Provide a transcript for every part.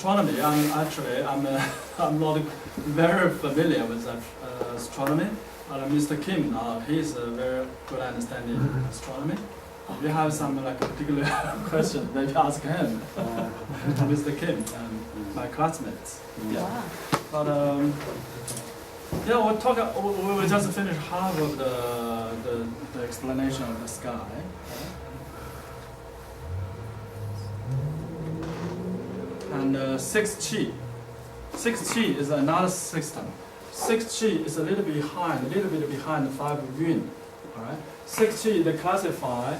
Astronomy. I'm not very familiar with astronomy, but Mr. Kim, he's a very good understanding astronomy. If you have some particular question, maybe ask him, Mr. Kim, and my classmates. Yeah. But yeah, we will just finish half of the explanation of the sky. And 6G. 6G is another system. 6G is a little bit behind 5 Yun. Alright? 6G, they classify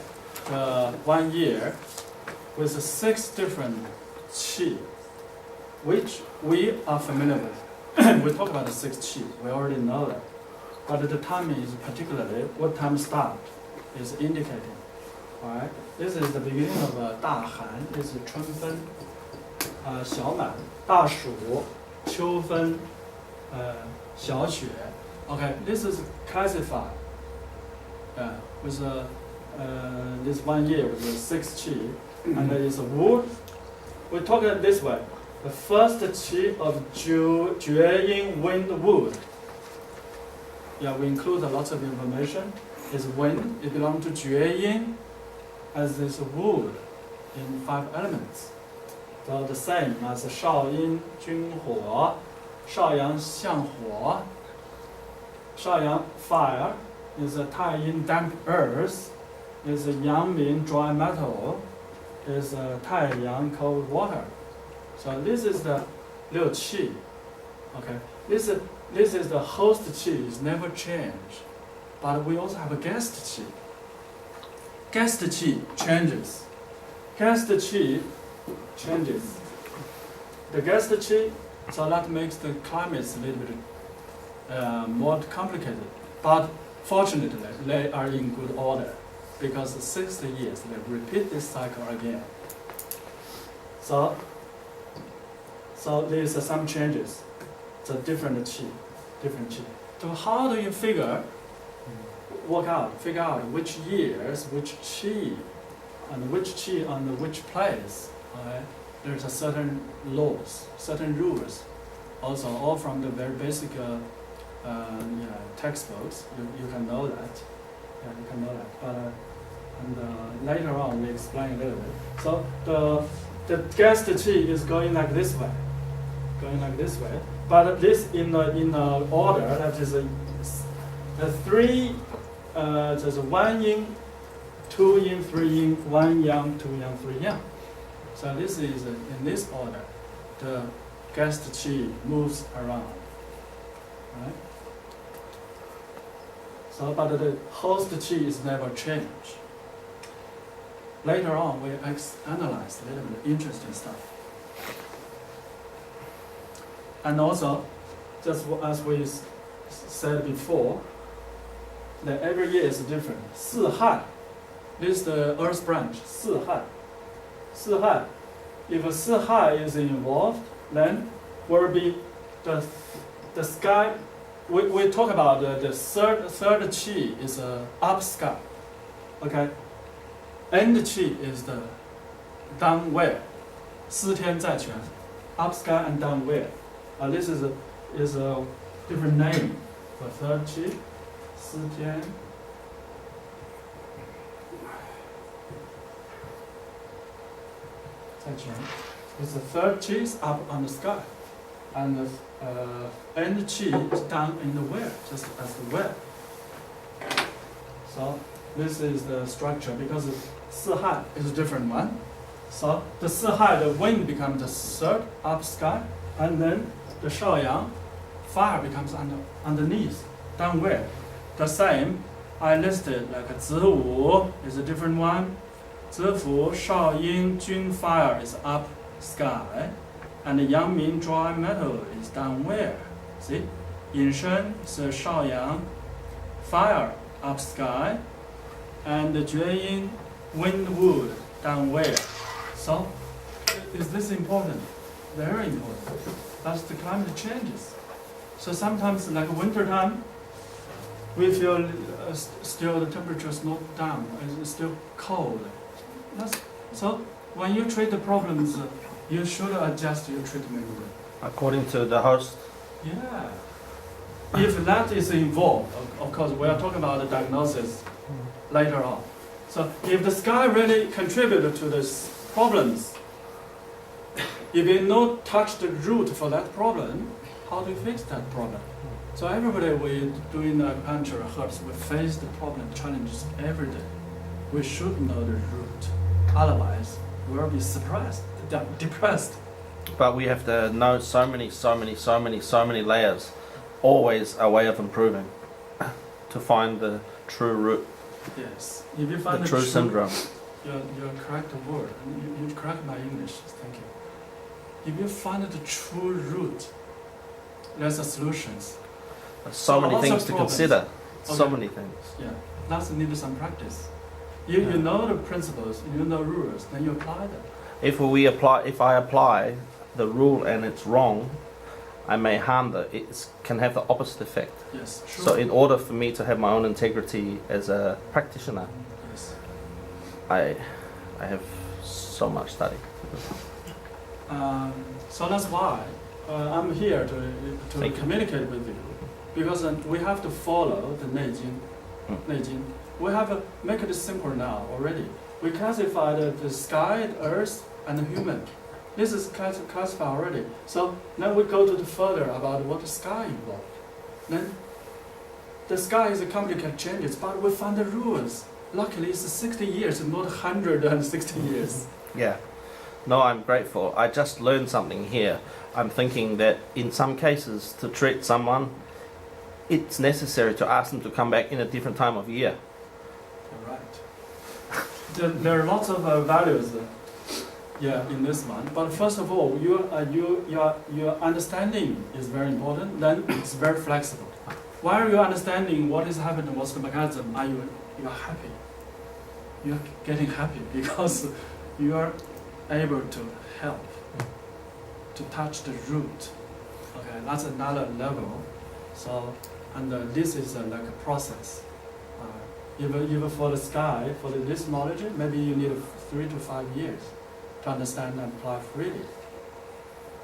1 year with 6 different qi, which we are familiar with. We talk about the 6 qi, we already know that. But the timing is particularly, what time start is indicating. Alright? This is the beginning of Da Han, this is Chun Fen. 小满、大暑、秋分、小雪. Okay, this is classified with this 1 year with the 6 qi, and there is a wood. We talk it this way: the first qi of Jueyin wind wood. Yeah, we include lots of information. Is wind. It belongs to Jueyin as this wood in 5 elements. So the same as 少阴君火, 少阳相火, 少阳 fire, is a 太阴 damp earth, is a Yangmin dry metal, is a 太阳 cold water. So this is the 六 qi. Okay, this is the host qi, is never changed. But we also have a guest qi. Guest qi changes. Guest qi changes. The guest qi, so that makes the climates a little bit more complicated. But fortunately, they are in good order because 60 years they repeat this cycle again. So there's some changes. It's a different qi. So how do you figure out which years, which qi, and which place? There's a certain laws, certain rules, also all from the very basic textbooks. You can know that. Yeah, you can know that. But later on we explain a little bit. So the guest qi is going like this way, But this in order that is the 3. There's 1 yin, 2 yin, 3 yin, 1 yang, 2 yang, 3 yang. So this is in this order. The guest qi moves around, right? So, but the host qi is never changed. Later on, we analyze a little bit interesting stuff. And also, just as we said before, that every year is different. 四亥, this is the earth branch. 四亥. 四亥. If a 四亥 is involved, then will be the sky. We talk about the third qi is up sky. Okay. End qi is the down where. 四天在权. Up sky and down where. This is a different name for third qi. 四天. It's the third qi is up on the sky, and the end qi is down in the well, just as the well. So this is the structure because the 四亥 is a different one. So the 四亥, the wind becomes the third up sky, and then the 少阳, fire becomes underneath, down where. The same, I listed like 子午 is a different one. 子府, 少阴, Jun fire is up sky, and the Yangmin dry metal is down where. See, Yin Shen is 少阳, fire up sky, and the Jueyin wind wood down where. So, is this important? Very important. That's the climate changes. So sometimes, like winter time, we feel still the temperature is not down, it's still cold. So when you treat the problems you should adjust your treatment. According to the host. Yeah. If that is involved, of course, we are talking about the diagnosis later on. So if the sky really contributed to these problems, if you not touch the root for that problem, how do you fix that problem? So everybody we doing acupuncture herbs, we face the problem, challenges every day. We should know the root. Otherwise, we'll be suppressed, depressed. But we have to know so many layers. Always a way of improving to find the true root. Yes. If you find the true syndrome. You're correct word. You correct my English. Thank you. If you find the true root, there's a solutions. So many things to consider. Okay. So many things. Yeah. That's need some practice. You know the principles, you know rules, then you apply them. If I apply the rule and it's wrong, I may harm it can have the opposite effect. Yes, sure. So in order for me to have my own integrity as a practitioner, yes. I have so much study. So that's why I'm here to communicate with you, because we have to follow the Neijing. We have to make it simple now already. We classified the sky, the earth, and the human. This is classified already. So now we go to the further about what the sky involved. Then the sky is a complicated changes, but we find the rules. Luckily, it's 60 years, not 160 years. Yeah. No, I'm grateful. I just learned something here. I'm thinking that in some cases, to treat someone, it's necessary to ask them to come back in a different time of year. You're right. There are lots of values. In this one. But first of all, your understanding is very important. Then it's very flexible. While you're understanding what is happening, what's the mechanism, you're happy. You're getting happy because you are able to help, to touch the root. Okay, that's another level. So, and this is like a process. Even for the sky, for this knowledge, maybe you need 3 to 5 years to understand and apply freely.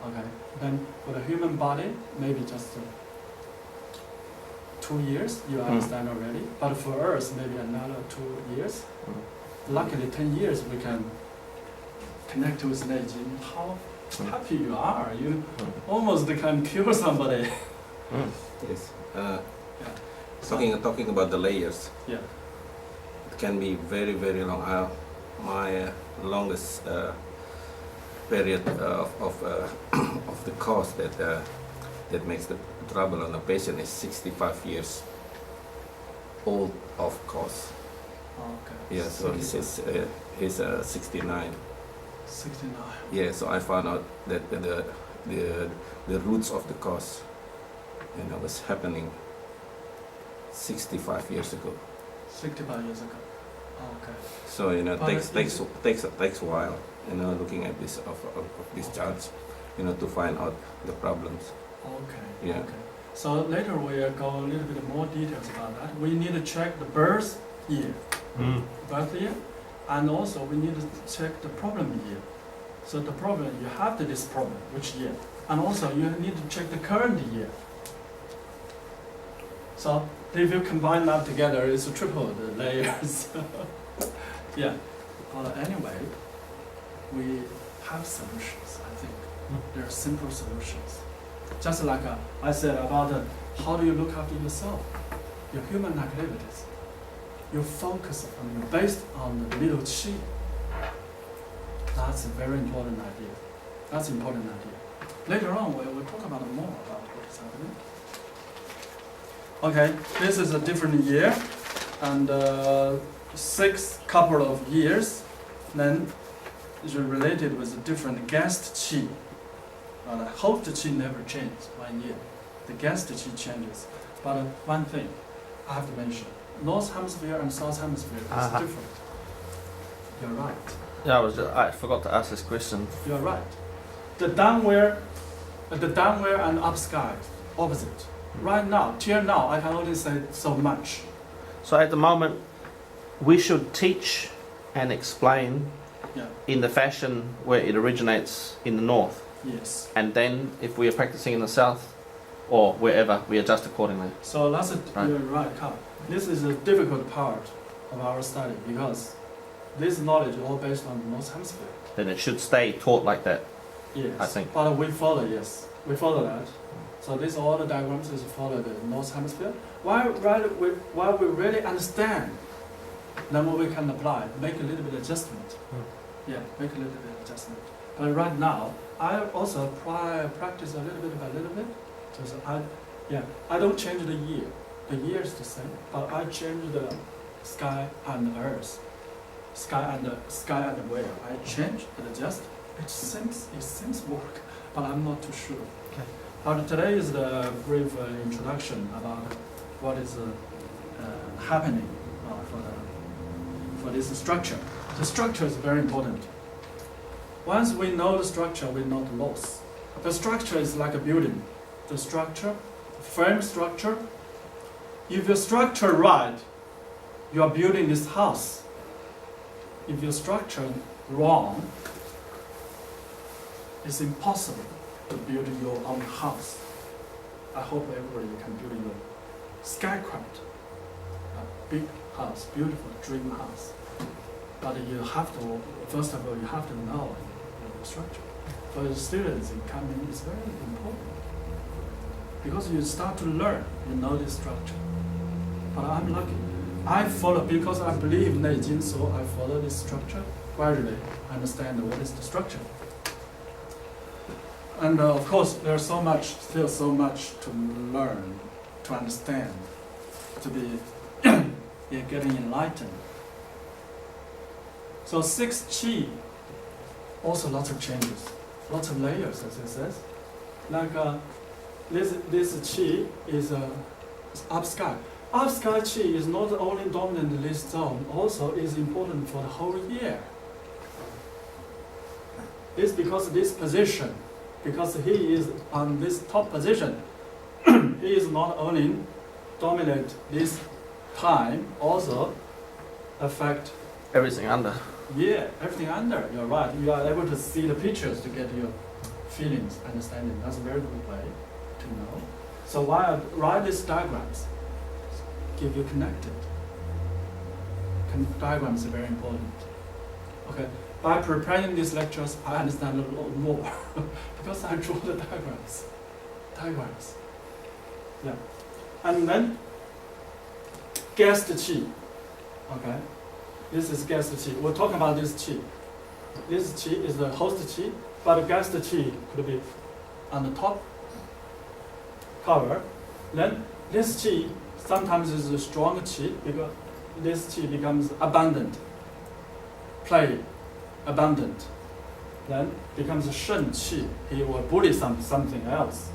Okay. Then for the human body, maybe just 2 years you understand already. But for us, maybe another 2 years. Luckily, 10 years we can connect with Neijing. How happy you are! You almost can cure somebody. Yes. Talking about the layers. Yeah. It can be very long. My longest period of the cause that makes the trouble on the patient is 65 years old of cause. Okay. Yeah, so he's 69. 69. Yeah, so I found out that the roots of the cause, was happening 65 years ago. 65 years ago. Okay. So takes a while, looking at this of these charts, to find out the problems. Okay. Yeah. Okay. So later we'll go a little bit more details about that. We need to check the birth year, birth year, and also we need to check the problem year. So the problem, you have this problem, which year, and also you need to check the current year. So if you combine that together, it's triple the layers. Yeah. Anyway, we have solutions, I think. There are simple solutions. Just like I said about how do you look after yourself, your human activities. You focus on based on the little qi. That's a very important idea. That's an important idea. Later on, we'll talk about more about what is happening. Okay, this is a different year, and 6 couple of years, then is related with a different guest qi. The host qi never changes 1 year. The guest qi changes. But one thing I have to mention, North Hemisphere and South Hemisphere is different. You're right. Yeah, I forgot to ask this question. You're right. The downward and up sky, opposite. Right now, till now, I can only say so much. So at the moment, we should teach and explain Yeah. in the fashion where it originates in the north. Yes. And then if we are practicing in the south or wherever, we adjust accordingly. So that's a, Right. you're right, Carl. This is a difficult part of our study because this knowledge is all based on the North Hemisphere. Then it should stay taught like that. Yes. I think. But we follow, yes. We follow that. So this all the diagrams is follow the North Hemisphere. While we really understand, then what we can apply, make a little bit adjustment. Yeah, make a little bit adjustment. But right now, I also practice a little bit by little bit. So I don't change the year. The year is the same, but I change the sky and earth. Sky and where. I change and adjust. It seems work, but I'm not too sure. Okay. But today is the brief introduction about what is happening for this structure. The structure is very important. Once we know the structure, we know the laws. The structure is like a building. The structure, frame structure. If your structure right, you are building this house. If your structure wrong, it's impossible to build your own house. I hope everybody can build your skycraft, a big house, beautiful dream house. But you have to, first of all, you have to know the structure. For the students in coming, it's very important. Because you start to learn, you know this structure. But I'm lucky. I follow, because I believe in Neijing, so I follow this structure. Gradually, I understand what is the structure. And of course, there's still so much to learn, to understand, to be getting enlightened. So 6 Qi, also lots of changes, lots of layers, as it says. Like this Qi is up sky. Up sky Qi is not only dominant in this zone, also is important for the whole year. It's because this position, because he is on this top position, he is not only dominate this time, also affect Everything under. everything under. You're right. You are able to see the pictures to get your feelings, understanding. That's a very good way to know. So while I write these diagrams, keep you connected. Diagrams are very important. Okay. By preparing these lectures, I understand a lot more because I draw the diagrams. Diagrams. Yeah. And then guest Qi. Okay. This is guest Qi. We'll talk about this Qi. This Qi is the host Qi, but guest Qi could be on the top cover. Then this Qi sometimes is a strong Qi because this Qi becomes abundant. Play. Abundant, then becomes a Shen Qi. He will bully something else.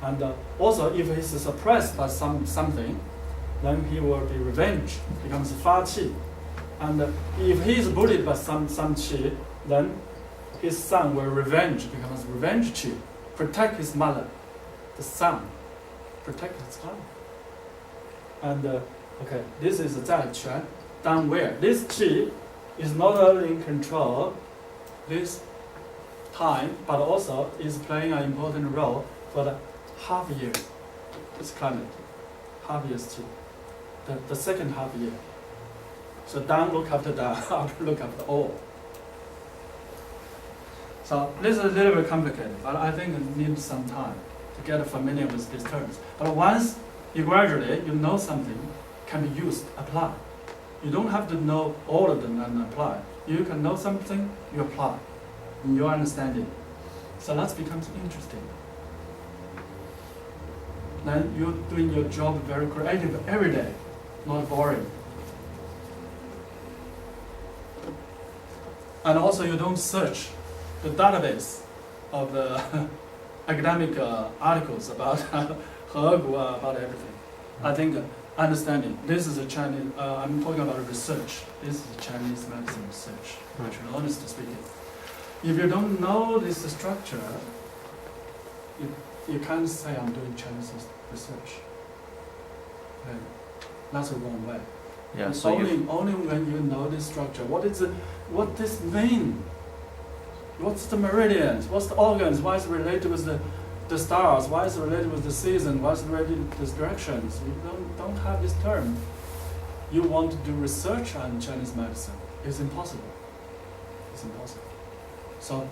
And also, if he's suppressed by something, then he will be revenge, becomes Fa Qi. And if he is bullied by some Qi, then his son will revenge, becomes revenge Qi. Protect his mother, the son, protect his father. And okay, this is Zai Quan, down where? This Qi is not only in control this time, but also is playing an important role for the half year. This climate, half year's Qi, the second half year. So down look after down, up look after all. So this is a little bit complicated, but I think it needs some time to get familiar with these terms. But once you gradually, you know something can be used, apply. You don't have to know all of them and apply. You can know something, you apply in your understanding. So that becomes interesting. Then you're doing your job very creative every day, not boring. And also you don't search the database of the academic articles about Hegu, about everything. I think understanding. This is a Chinese, I'm talking about research. This is a Chinese medicine research, actually, honestly speaking. If you don't know this structure, you can't say I'm doing Chinese research. Okay. That's the wrong way. Yeah. And So only when you know this structure, what this mean? What's the meridians? What's the organs? Why is it related with the stars? Why is it related with the season? Why is it related with the directions? You don't have this term. You want to do research on Chinese medicine. It's impossible. It's impossible. So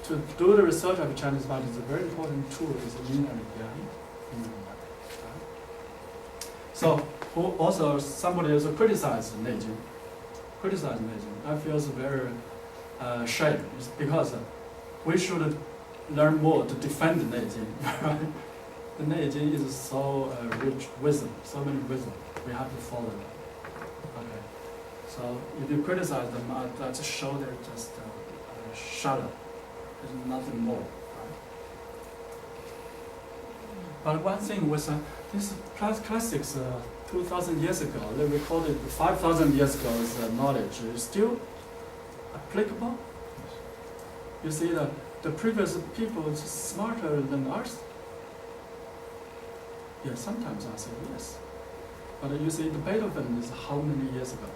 to do the research of Chinese medicine is a very important tool is yin and yang. So also somebody also criticized Neijing. I feel it's very shame. It's because we should learn more to defend Neijing. Right? The Neijing is so rich wisdom, so many wisdom. We have to follow them. Okay. So if you criticize them, I just show they're just shallow. There's nothing more. Right? But one thing was these classics 2,000 years ago, they recorded 5,000 years ago's knowledge is still applicable. You see the previous people is smarter than us. Yeah, sometimes I say yes. But you see the Beethoven is how many years ago?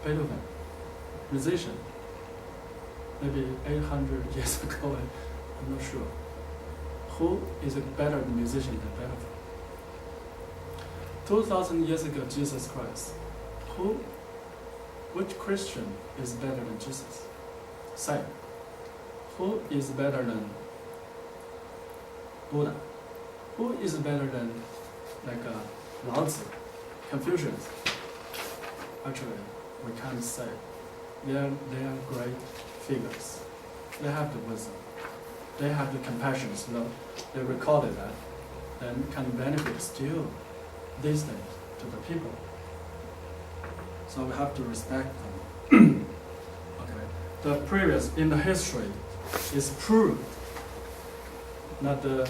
Beethoven, musician, maybe 800 years ago, I'm not sure. Who is a better musician than Beethoven? 2,000 years ago, Jesus Christ. Which Christian is better than Jesus? Say. Who is better than Buddha? Who is better than Lao Tzu, Confucius? Actually, we can't say. They are great figures. They have the wisdom. They have the compassion. So they recorded that, and can benefit still these days to the people. So we have to respect them. Okay. The previous in the history is proved that the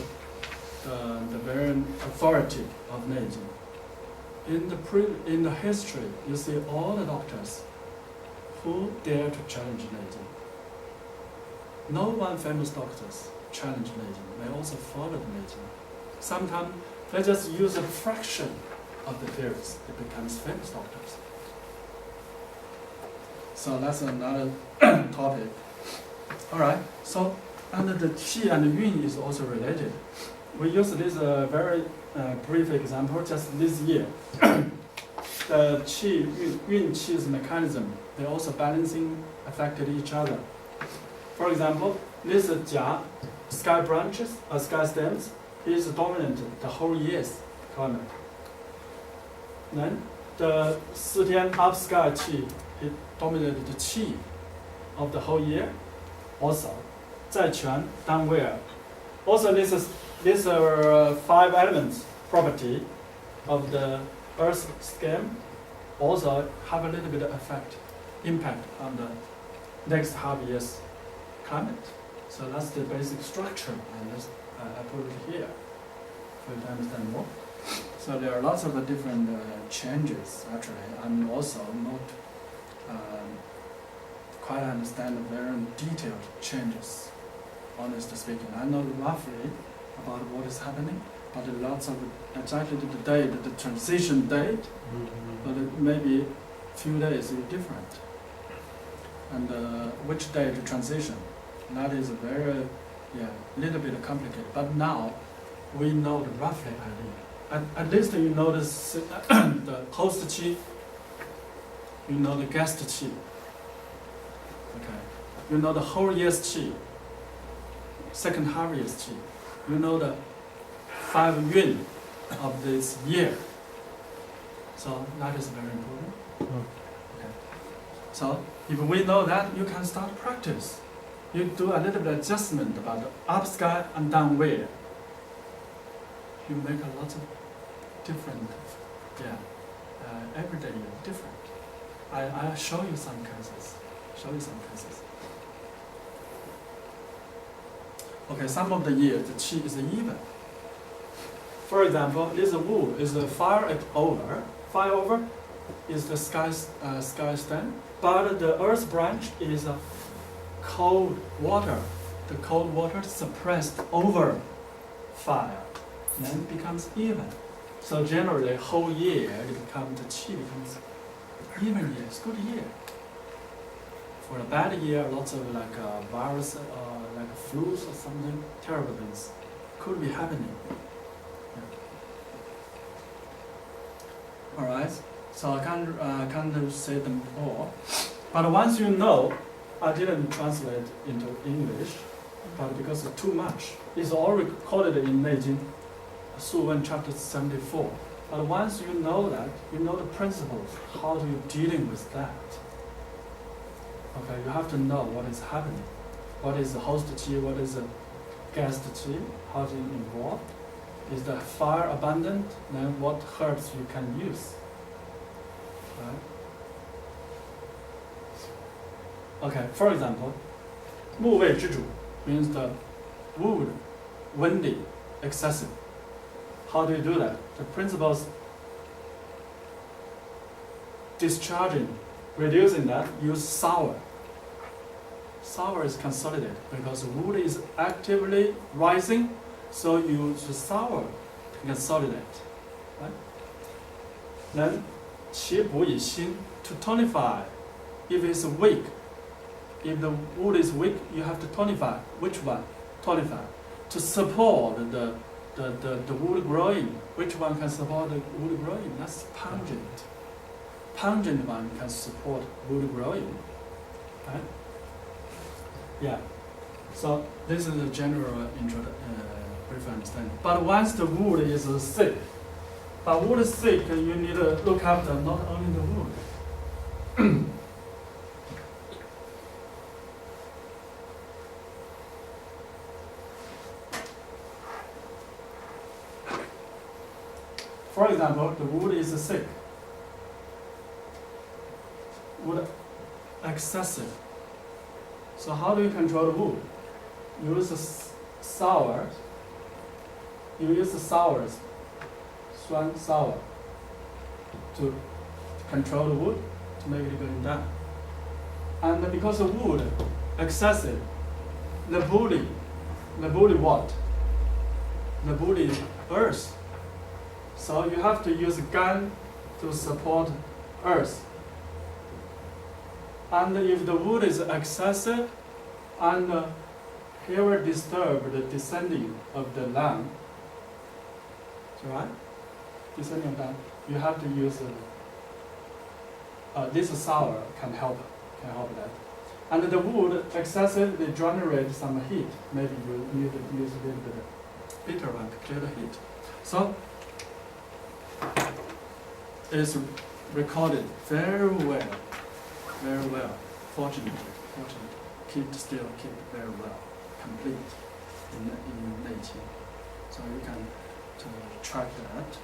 very authority of Neijing. In the history, you see all the doctors who dare to challenge Neijing. No one famous doctors challenged Neijing. They also followed Neijing. Sometimes they just use a fraction of the theories. It becomes famous doctors. So that's another topic. All right. So and the qi and the yun is also related. We use this very brief example just this year. The qi, yun qi's mechanism, they also balancing affected each other. For example, this jia, sky branches, sky stems, is dominant the whole year's climate. Then the 四天 up sky qi, it dominated the qi of the whole year. Also, 在权 downwhere. Also, these are 5 elements property of the Earth's scheme also have a little bit of impact on the next half year's climate. So that's the basic structure, and I put it here for you to understand more. So there are lots of different changes actually. I'm also not quite understand the very detailed changes, honestly speaking. I know roughly about what is happening, but lots of exactly the date, the transition date, but it maybe few days is different. And which day the transition, that is very, little bit complicated. But now we know the roughly idea. At least you know the host qi, you know the guest qi. Okay, you know the whole year's qi, second half year's qi. You know the 5 yun of this year. So that is very important. Okay. So if we know that, you can start practice. You do a little bit adjustment about the up sky and down where. You make a lot of different, every day you're different. I'll show you some cases. Okay, some of the years the qi is even. For example, this Wu is the fire over. Fire over is the sky stand, but the earth branch is a cold water. The cold water suppressed over fire, then becomes even. So generally, whole year the qi becomes Even year, it's good year. For a bad year, lots of like virus, like flus or something, terrible things could be happening. Yeah. All right. So I can't say them all, but once you know, I didn't translate into English, but because it's too much. It's all recorded in Neijing, Su Wen chapter 74. But once you know that, you know the principles, how do you dealing with that? Okay, you have to know what is happening. What is the host qi, what is the guest qi, how to involve. Is the fire abundant? Then what herbs you can use. Right? Okay, for example, 木位之主 means the wood, windy, excessive. How do you do that? The principles discharging, reducing that, use sour. Sour is consolidated because wood is actively rising, so you use sour to consolidate. Right? Then, 其补以辛 to tonify. If it's weak, if the wood is weak, you have to tonify. Which one? Tonify. To support the wood growing. Which one can support the wood growing? That's pungent. Pungent one can support wood growing. Right? Yeah. So this is a general brief understanding. But once the wood is sick, but wood is sick, you need to look after not only the wood. For example, the wood is sick. Wood excessive. So how do you control the wood? Use the sour. You use the sours, swan sour, to control the wood, to make it going down. And because the wood excessive, the bully what? The bully is earth. So you have to use a gun to support earth. And if the wood is excessive and here will disturb the descending of the land, right? Descending of land, you have to use this sour can help that. And the wood excessively generate some heat. Maybe you need to use a little bit of bitter one to clear the heat. So it's recorded very well. Very well. Fortunately. Keep very well. Complete in Neijing. So you can track that.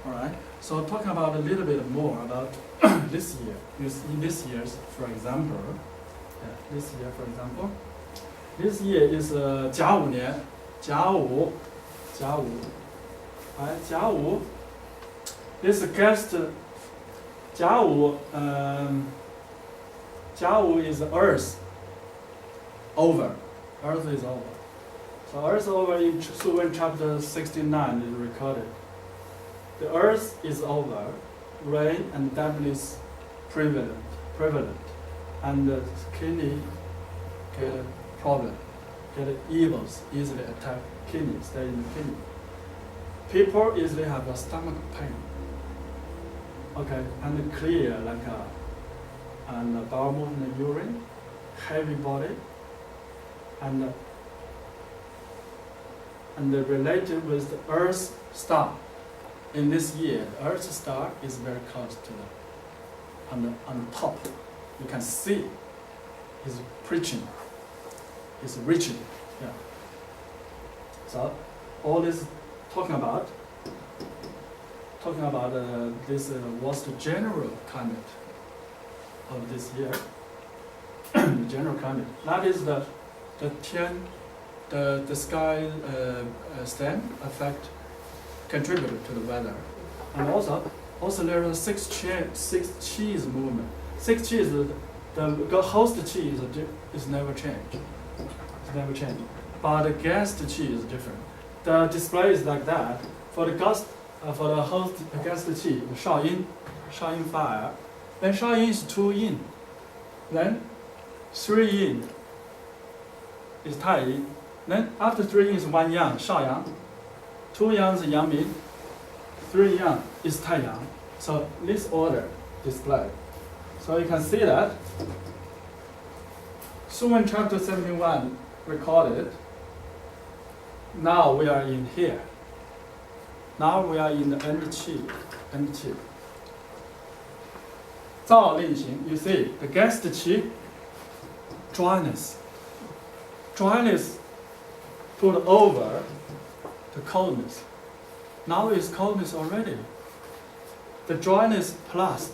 Alright. So talking about a little bit more about this year. You see this year's, for example. This year is 甲午年. 甲午. Right? 甲午. This guest 甲午 is earth over. Earth is over. So earth over in Su Wen chapter 69 is recorded. The earth is over, rain and dampness prevalent, and the kidney get problem, get evils, easily attack kidney, stay in the kidney. People easily have a stomach pain. Okay, and clear like and bowel movement, urine, heavy body, and related with the Earth star. In this year, the Earth star is very close to the on top. You can see is preaching, is reaching. Yeah. So all this talking about this was the general climate of this year. The general climate. That is the sky stand effect contributed to the weather, and also there are six qis movement. Six qi is the host qi is never changed. It's never changed. But the guest qi is different. The display is like that. For the for the host against the qi, the shao yin fire. Then shao yin is 2 yin. Then 3 yin is tai yin. Then after 3 yin is 1 yang, shao yang. 2 yang is yang min. 3 yang is tai yang. So this order display. So you can see that. Suwen chapter 71 recorded. Now we are in here. Now we are in the end qi. Zao Lin Xing, you see, the guest qi, dryness. Dryness put over the coldness. Now it's coldness already. The dryness plus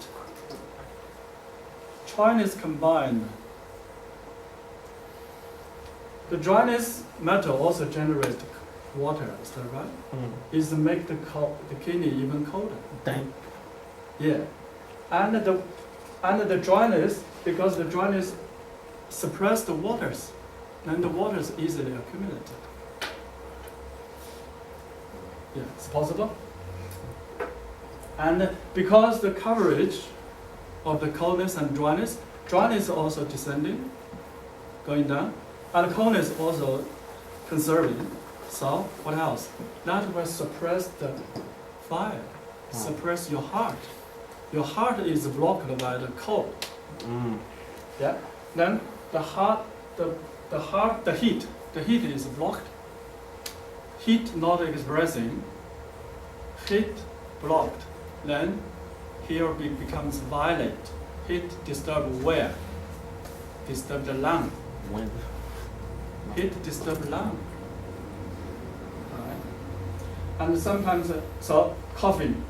dryness combined. The dryness metal also generates water, is that right? Is to make the kidney even colder. Damp. Yeah, and the dryness, because the dryness suppress the waters, then the waters easily accumulated. Yeah, it's possible. And because the coverage of the coldness and dryness also descending, going down, and coldness also conserving. So what else? That will suppress the fire, suppress your heart. Your heart is blocked by the cold. Yeah. Then the heat is blocked. Heat not expressing, heat blocked. Then here it becomes violet. Heat disturb where? Disturb the lung. When? Heat disturb lung. Alright. And sometimes so coughing.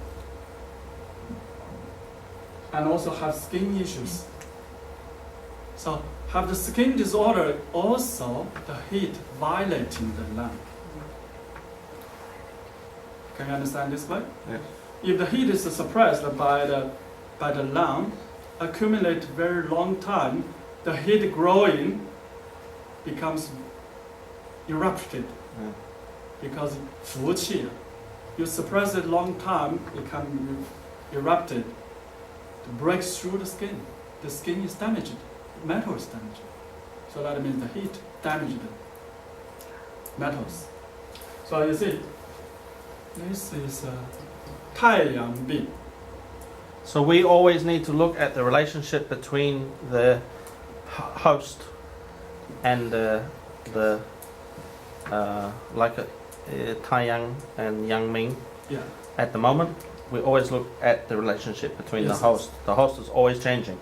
And also have skin issues. So have the skin disorder, also the heat violating the lung. Can you understand this way? Yes. If the heat is suppressed by the lung, accumulate very long time, the heat growing becomes erupted. Because 福气, you suppress it long time, it can erupted. It breaks through the skin. The skin is damaged. Metal is damaged. So that means the heat damaged metals. So you see, this is太阳病. So we always need to look at the relationship between the host and the like Taiyang and Yang Ming. Yeah. At the moment, we always look at the relationship between Yes. the host. The host is always changing.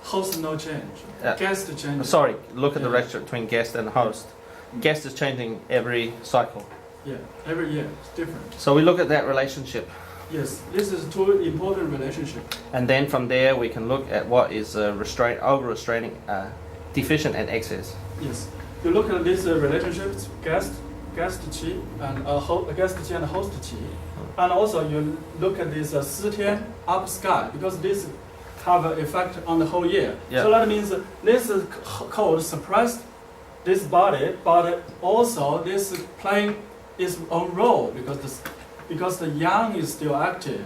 Host no change. Guest change. Sorry, look at the Yeah. relationship between guest and host. Guest is changing every cycle. Yeah, every year it's different. So we look at that relationship. Yes, this is two important relationship. And then from there, we can look at what is over-restraining, deficient and excess. Yes, you look at these relationships, guest qi, and guest qi and host qi, and also you look at this 四天 up sky, because this have an effect on the whole year. Yeah. So that means this cold suppressed this body, but also this is playing its own role because the yang is still active.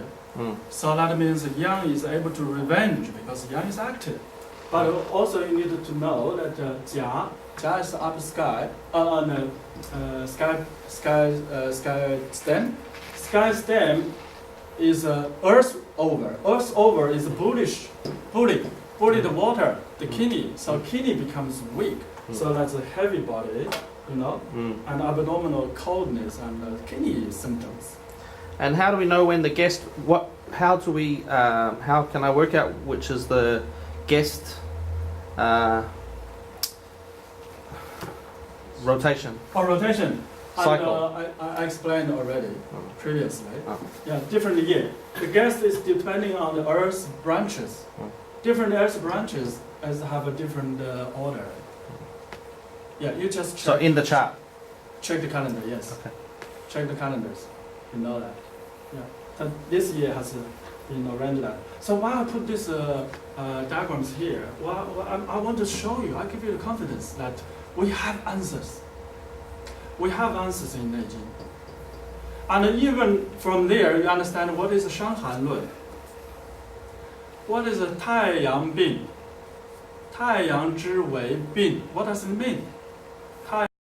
So that means yang is able to revenge because yang is active. But also you need to know that jia is up sky on the sky stem. Sky stem is earth over. Earth over is bully the water, the kidney. So kidney becomes weak. So that's a heavy body, and abdominal coldness and kidney symptoms. And how do we know when the guest? How can I work out which is the guest rotation? For rotation, Cycle. I explained already previously. Oh. Yeah, different year. The guest is depending on the Earth's branches. Different Earth branches have a different order. Yeah, you just check. So in the chart. Check the calendar. Yes. Okay. Check the calendars. You know that. Yeah. So this year has been rendered. So why I put these diagrams here? Well, I want to show you. I give you the confidence that we have answers. We have answers in Neijing. And even from there, you understand what is 伤寒论. What is 太阳病? 太阳之为病. What does it mean?